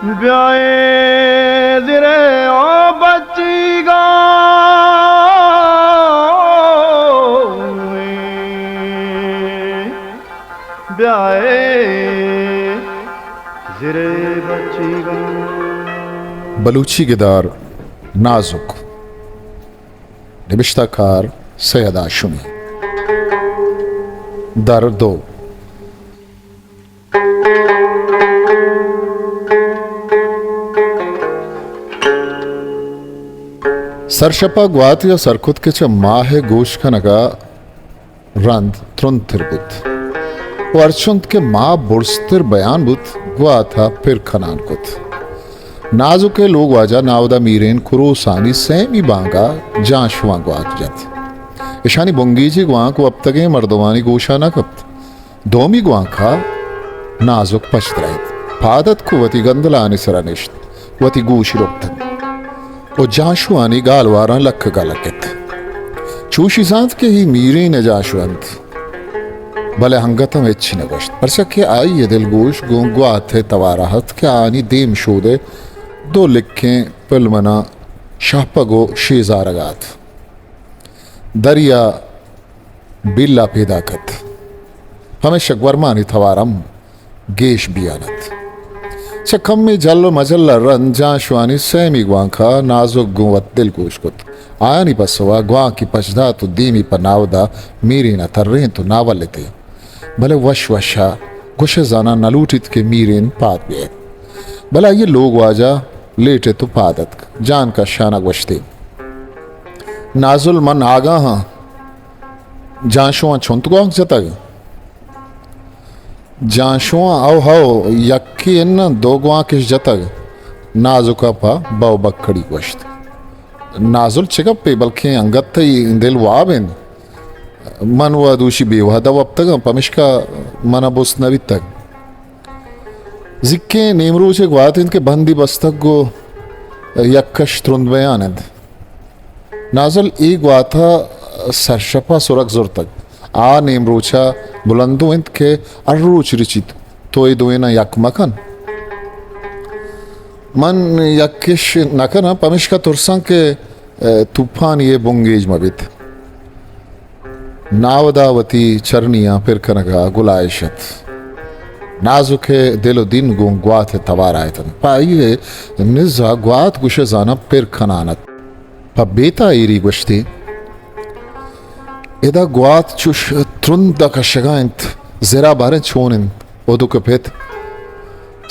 ब्याए दिरे ओ बच्चीगा ब्याए दिरे बच्चीगा। बलूची गिदार नाजुक, निबिश्ताकार सैयद आशुमी। दर 2। सरशपा ग्वात या सरखुद के च माह गोश खनगा रंद त्रुन तिरबुत वर्चुंत के माँ बुर्स्तिर बयान बुत ग्वा था फिर खनान कुत नाजुके लोग वाजा नावदा मीरेन खुरो सानी सेमी बांगा जांशवा ग्वात जत ईशानी बुंगीजी ग्वां को अब तक मर्दवानी गोशा न कप्त दोमी ग्वां खा नाजुक पश्तरायत फादत को वती गंदलानी सरनिश्त वती गोश रुक्तन वो जाशुआनी गालवारा लख गालकत चूशी सांत के ही मीरे न जाशुअंत भले हंगतम इच्छी न गश्त पर सके आई ये दिल गोश गोंगवा थे तवाराहत के आनी देम शोदे दो लिखे पिलमना शाहपगो शेजारगात दरिया बिल्ला पैदाकत हमेशा वर्मानी थवारम गेश बियानत चखम में जल्लो मजल्ला रन जाशवानी सैमी ग्वां खा नाजुक गुवत दिल गोश कुत आयानी पसवा ग्वां की पछदा तो दीमी पर नावदा मीरी न थर्रें तो नावल लेते भले वश वशा गुश जाना नलूटित के मीरेन पात गए भला ये लोग वाजा लेटे तो पादत जान का शाना वशते नाजुल मन आगा हाँ जाशुआ छुंतगों जतग जाशुआ आओ हाओ यक्की न दो ग्वां किस जतग नाजुका पा बाव बक्कड़ी वश्त नाजुल चिकप पे बल्कि अंगत दिल वाबिन मन व दूषी बेवहदा अब तक पमिश्का मना बुस नवी तक जिक्के नेमरूच एक बात इनके बंदी बस्तक गो यक्कश त्रुंद बयानद नाजल एक वाथा सरशपा सुरख जुर तक आ नेमरूचा बुलंदो इंत के अर्रूच रिचित तो ये दोएना यक मकन मन यक्किश नकन पमिश्का तुरसंग के तूफान ये बुंगेज मबित नावदावती चरनिया फिर कनगा गुलायशत नाजुके दिलो दिन गुं ग्वात तवार आयतन पाइए निजा ग्वात गुशे जाना फिर खनानत पा बेता एरी गुश्ती इदा ग्वात चुश त्रुंदा कशगांत जरा बारे छोनिन ओदु के पेत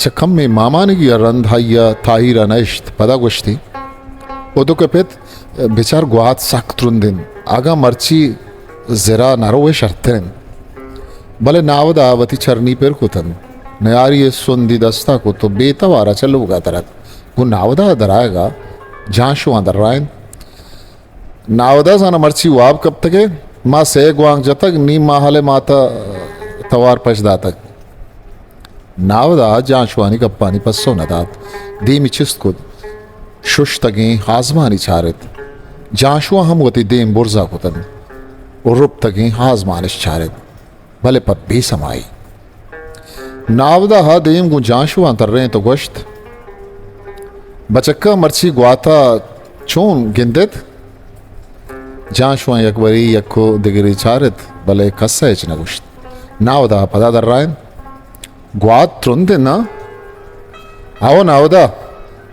चखम में मामाने की रंध हाइया ताहिरा नश्त पदा गुश्ती ओदु के पेत बेचार ग्वात सख्त त्रुंदिन आगा मर्ची जरा नरोवे शर्तन भले नावदावती चरनी पर कुतन नयारी सुंदी दस्ता को तो बेतवारा चलूगा तरत वो नावदा दराएगा जाशुआ दर्रायन नावदा साना मर्ची वाब कब तक है माँ से ग्वांग जतक नी माहले माता तवार पशदा तक नावदा जाशुआनी कप्पानी पस्सो नदात दीमी चिस्त कुद शुश तगी हाजमानी चारित जाशुआ हम वती देम बुर्जा कुतन और रुप तगी हाजमानिश चारित भले पर भी समाई नावदा हा देम गु जाशुआ तर रहे तो गोश्त बचक्का मर्ची ग्वाता चोन गिंदित जाशुआ यकवरी यक्को दिगरी चारित भले कस्सा इच न गोश्त नावदा पदा दर रायन ग्वात त्रुंदे ना आओ नावदा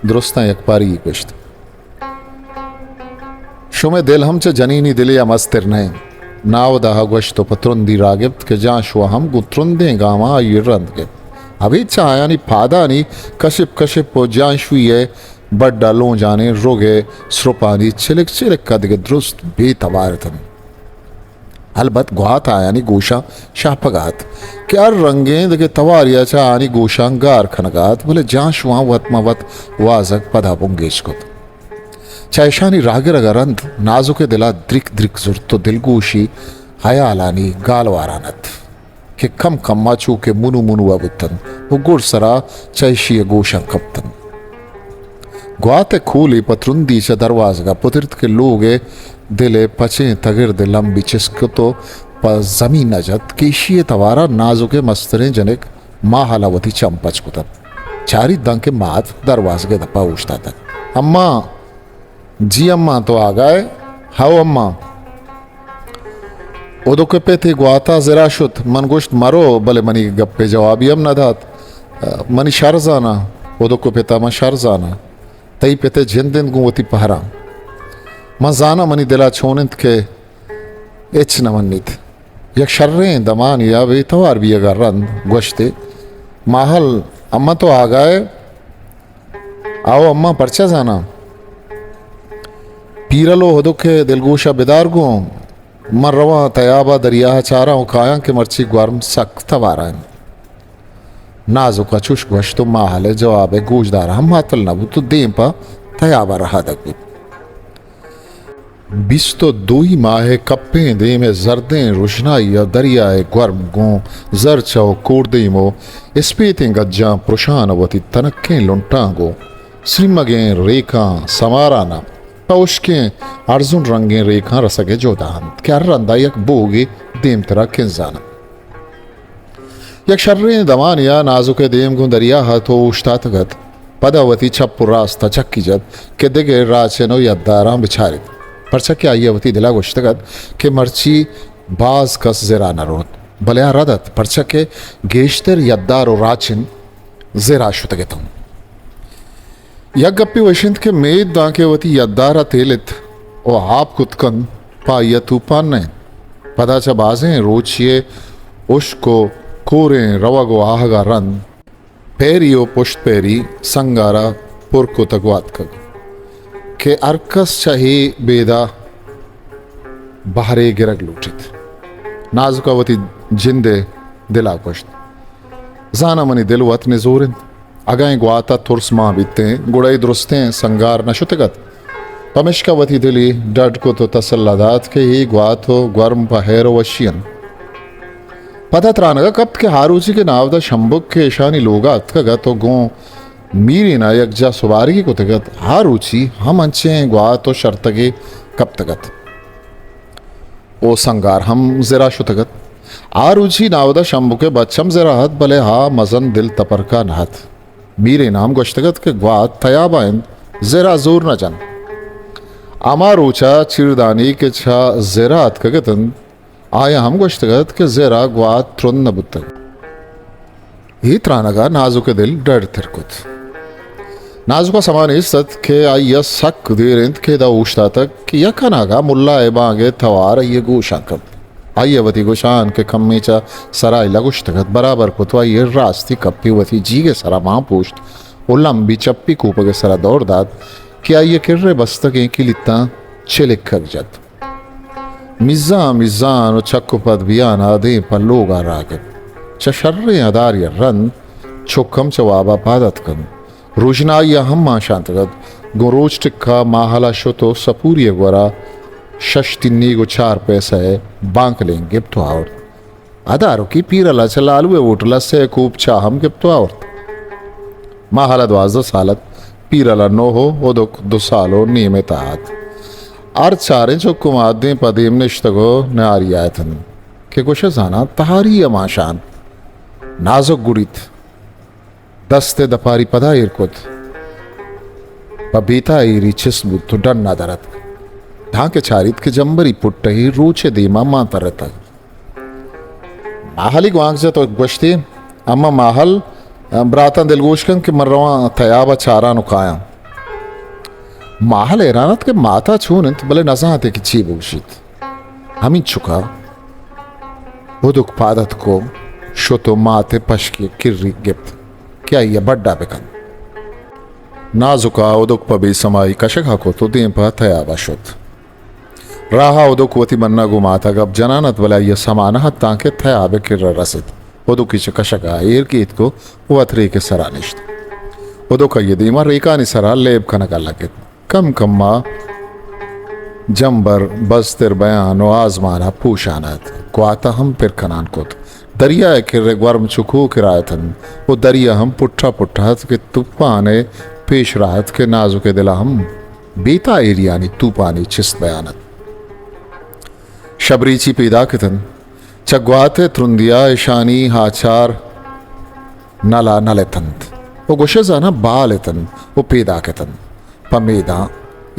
दुरुस्ता यकपारी गोश्त शुमे दिल हम च जनीनी दिले या मस्तिर नहीं नावदा गोश्तो पत्रुंदी रागिब्त के जाशुआ हम गुत्रुंदे गामा ये रंद के अभी चायानी फादानी कशिप कशिप पो जाशुई है बड्डा लो जाने रोगे स्रोपानी चिलिक चिलिक का दिगे दुरुस्त बेतवारतन अलबत ग्वात आयानी गोशा शाहपगात क्या रंगे दिगे तवारिया चायानी गोशांगार खनगात बोले जाशुआ वतमवत वाजक पदा बुंगेश को चायशानी रागे रगरंद नाजुके दिला द्रिक द्रिक जुर्तो दिलगोशी हयालानी गालवारानत के कम कम्मा चूके मुनु मुनु अबुतन वो गुड़ सरा चायशी गोशं कप्तन ग्वाते खूली पत्रुंदी च दरवाज़गा पुतिरत के लोगे दिले पचे तगिर दे लंबी चिस्क तो प जमीन नजत केशिये तवारा नाजुके मस्तरे जनिक माहलावती चंपच कुतन चारी दंके मात दरवाजे के दपा उछता था। अम्मा, जी अम्मा तो आ गए। हाओ अम्मा। ओदो के पे थे ग्वाता जरा शुत मन गोश्त मरो भले मनी गप्पे जवाबी हम न धात मनी शर्जाना ओदो को पेता मा शर्जाना तई पेते जिन दिन गुवती पहरा मजाना मनी दिला छोनित के एच न मन्नित यक शर्रे दमान या वे तवार भी अगर रंद गोश्ते माहल अम्मा तो आ गए। आओ अम्मा पर्चा जाना पीरलो होदो के दिलगोशा बेदार गो मर रवा तयाबा दरिया चारा काया के मर्ची ग्वारम सख्त वारा नाजो का चुश गोश तो माहल जवाब है गोशदार हम मातल नबू तो दें पा तयाबा रहा दक बिस तो दो ही माह कप्पे दे में जरदें रोशनाई या दरियाए ग्वर्म गो जर चौ कोर्दे मो स्पेतें गज्जा प्रोशान वती तनक्के लुंटांगो श्रीमगे रेखा समाराना पौशके अर्जुन रंगे रेखा रसगे जोदान क्या रंदा यक बोगे देम तरा किंजाना यक शर्रे दमानिया नाजुके देम गो दरिया हाथो उष्टा तगत पदावती छप्पु रास्ता चक्की जद के दिगे राचनो यद्दारा बिछारित परचा क्या आयवती दिला गोश्तगत के मर्ची बाज कस जरा नरोत भले रदत परचा के गेश्तर यद्दार और राचिन जरा शुतगत हूं यज्ञप्पी वशिंत के मेद दाके वती यद्दारा तेलित ओ आप कुतकन पाया तूपान ने पदाचा बाजें रोचिए उष्को कोरे रवागो आहगा रन पेरियो पुष्ट पेरी संगारा पुरको तगवात कग के अर्कस चाहे बेदा बहरे गिरग लूटित नाजुकावती जिंदे दिला कुश्त जाना मनी दिल वत ने जोरिन अगाएं ग्वाता तुर्स माँ बीतते गुड़ाई दुरुस्तें संगार नशुतगत पमिश्कावती दिली डड को तो तसल्लादात के ही ग्वात हो ग्वर्म पहेरो वशियन पता त्रानगा कब के हारूची के नावदा शंबुक के ईशानी लोगा अतकगा तो गो मीरी ना यकजा सुवारी को तगत हारूची हम अंचे ग्वा तो शर्तगे कब तगत ओ संगार हम जरा शुतगत आरूची नावदा शंभु के बच्चम जरा हत भले हा मजन दिल तपर का नहत मीरे नाम गोश्तगत के ग्वा तयाबाइन जरा जोर न जन अमारूचा चिरदानी के छा जरा अतकगतन आया हम गोश्तगत के जरा ग्वा त्रुन न बुतग ही त्रानगा नाजुके दिल डर थिरकुत नाजुका समान इज्जत के आइया सक देरिंद के दा उश्ता तक कि यकनागा मुल्ला एबागे थवार ये गोशाकब आइयवती गोशान के खम्मीचा सराय लगुश्तगत बराबर पुतवा ये रास्ती कप्पी वती जीगे सरा मां पोस्ट ओ लंबी चप्पी कूपगे सरा दौड़ दात कि आइये किर्रे बस्तके की लिता चिलिक खग जत मिज़ा मिज़ान और चक्को पद बियान आदे पर लोग आ रागे चशर्रे अदार या रन चुकम चवाबा पादत कन रोशनाई हम मां शांतगत गोरोज टिक्का माहला शुतो सपूरी गोरा शश्तिन्नी गो 4 पैसा है बांक लें गिप्तो और अदारो की पीरला चलालुए वोटला से खूब चाहम गिप्तो और माहला 12 सालत पीरला नो हो ओदुक 2 सालो नियमित आत आर चारे जो कुमादे पदीम निश्तगो नारी आयतन के कुछ जाना तहारी अमाशान नाजुक गुड़ित दस्ते दपारी पदा इरकुत पबीता इरी चिस्बुत तो डन्ना दरत ढाके चारित के जंबरी पुट्ट ही रूचे दीमा मां तरता माहली ग्वांगजे तो गोश्ती अम्मा माहल ब्राता दिलगोशकन के मर्रवा तयाबा चारा नुकाया माहल एरानत के माता छूनत भले नजाते की चीब उशित हमी चुका उदुक पादत को शोतो माते पशकी किर्री गिप्त क्या ये बड्डा बेकन नाजुका उदुक पबी समाई कशका को तो दें पा तयाबा शुत राहा उदुक वती मन्ना गो माता गब जनानत भला ये समाना हत्ता के तयाबे किर्र रसित उदुक की कशका एर कीत को वथरे के सरानिश्त उदुक ये दीमा रेका नि सरा लेब कनका लगित कम कम्मा जंबर बस्तर बयान और आजमाना पूशानत क्वाता हम फिर खनान कोत दरिया किर्रे ग्वर्म चुकू किरायतन वो दरिया हम पुट्ठा पुट्ठा के तूफाने पेश राहत के नाजुके दिला हम बेता एरियानी तूफानी चिस्त बयानत शबरीची पैदा कितन चगवाते त्रुंदिया ईशानी हाचार नला नले तंत वो गोशे जाना बालेतन वो पेदा केतन पमेदा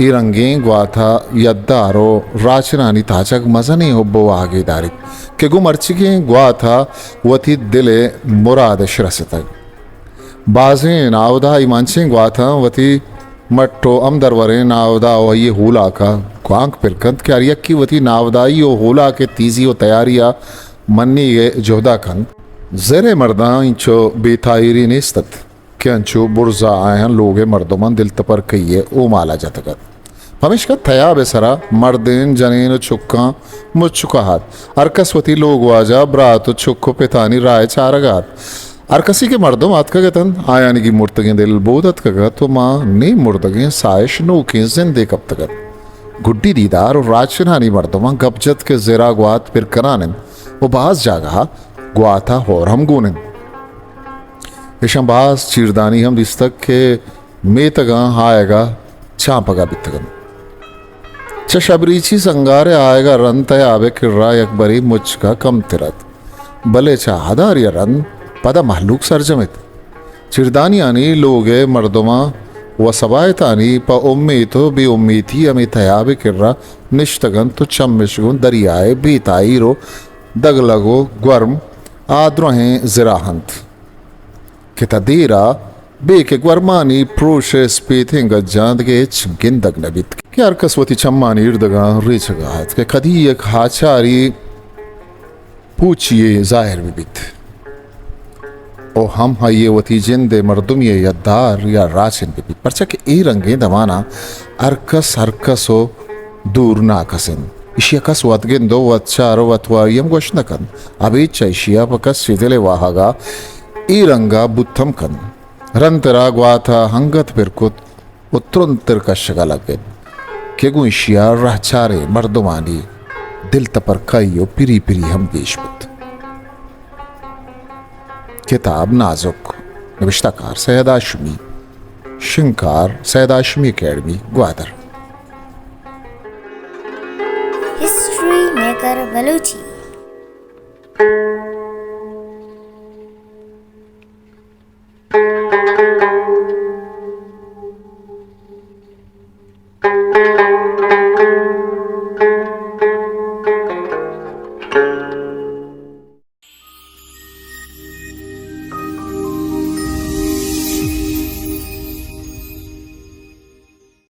इरंगे ग्वाथा यद्दारो राचनानी ताचक मजनी होब्बो आगे दारिक के गु मर्चिके ग्वाथा वती दिले मुराद शिरसतक बाजे नावदा इमानचे ग्वाथा वती मट्टो अमदरवरे नावदा वही हुला का क्वांक पिरकंत के अरियक्की वती नावदाई ओ हुला के तीजी ओ तैयारिया मन्नी ये जोहदा खन ज़रे मर्दा इंचो बेतायरी नेस्तत के अंचो बुर्जा आयन लोगे मर्दमन दिल तपर कहिए ओ माला जतगत हमेश का थया बेसरा मर्देन जनेन चुक्का मुचुका हाथ अरकसवती लोग वाजा ब्रात चुक्को पितानी राय चारगात अरकसी के मर्दम आत का गतन आयानी की मुर्तगे दिल बोधत का तो माँ ने मुर्दगे साइश नो के जिंदे कब तक गुड्डी दीदार और राजनानी मर्दमा गपजत के जेरा ग्वात फिर करानन वो बाज जागा ग्वाथा और हम गोनन इशंबाज चीरदानी हम दिस्तक के मेतगा हाएगा चापगा बितगन चशबरीची संगारे आएगा रन तय आवे किर्रा यकबरी मुझका कम तिरत भले चाहदार या रन पदा महलूक सरजमित चिरदानियानी लोगे मर्दमा व सबायतानी प उम्मीतो बे उम्मीती अमी तयाबे किर्रा निश्तगन तो चम्मिशगुन दरियाए बीताई रो दगलगो ग्वर्म आद्रोहें जिराहंत के तदीरा बे के ग्वर्मानी प्रोशे स्पेथिंग जांद के गिंदग नबित के अरकसवती चम्मानी इर्दगा रेचगात के कदी एक हाचारी पूछिए जाहिर बिबित ओ हम ये वती जिंदे मर्दुम ये यद्दार या राचिन बिबित परचा के ए रंगे दमाना अरकसो दूर नाकसिन इशियाकस वतगिंदो वत्चारो वत्वारियम गोशनकन अभी चैशिया पकस सिदले वाहगा ई रंगा बुद्धम कन रंतरा ग्वाथा हंगत बिरकुत उत्तरंतर कशगा लगे केगु इशिया रहचारे मर्दुमानी दिल तपर कईयो पिरी पिरी हम गेशबुत किताब नाजुक नविश्ताकार सैयद आशमी शिंकार Syed Hashmi academy Gwadar history maker Balochi